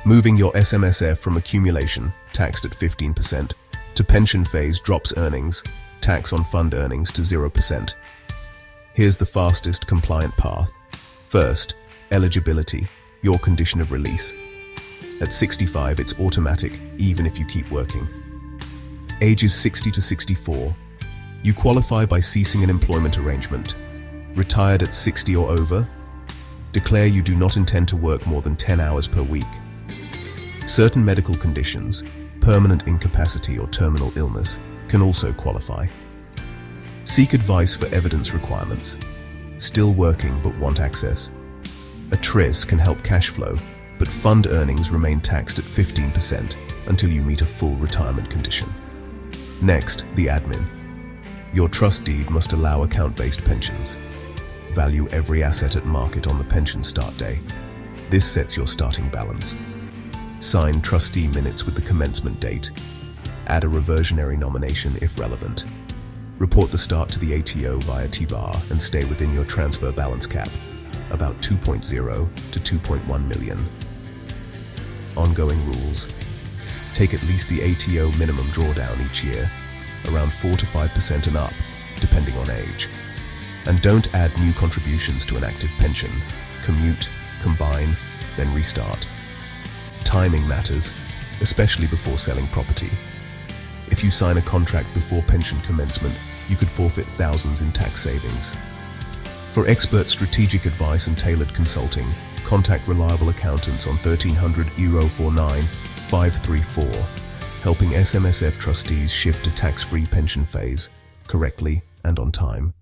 Moving your SMSF from accumulation, taxed at 15%, to pension phase drops earnings, tax on fund earnings to 0%. Here's the fastest compliant path. First, eligibility, your condition of release. At 65, it's automatic, even if you keep working. Ages 60 to 64. You qualify by ceasing an employment arrangement. Retired at 60 or over? Declare you do not intend to work more than 10 hours per week. Certain medical conditions, permanent incapacity or terminal illness, can also qualify. Seek advice for evidence requirements. Still working but want access. A TRIS can help cash flow, but fund earnings remain taxed at 15% until you meet a full retirement condition. Next, the admin. Your trust deed must allow account-based pensions. Value every asset at market on the pension start day. This sets your starting balance. Sign trustee minutes with the commencement date. Add a reversionary nomination if relevant. Report the start to the ATO via T-bar and stay within your transfer balance cap, about 2.0 to 2.1 million. Ongoing rules. Take at least the ATO minimum drawdown each year, around 4 to 5% and up, depending on age. And don't add new contributions to an active pension. Commute, combine, then restart. Timing matters, especially before selling property. If you sign a contract before pension commencement, you could forfeit thousands in tax savings. For expert strategic advice and tailored consulting, contact reliable accountants on 1300 49 534, helping SMSF trustees shift to tax-free pension phase correctly and on time.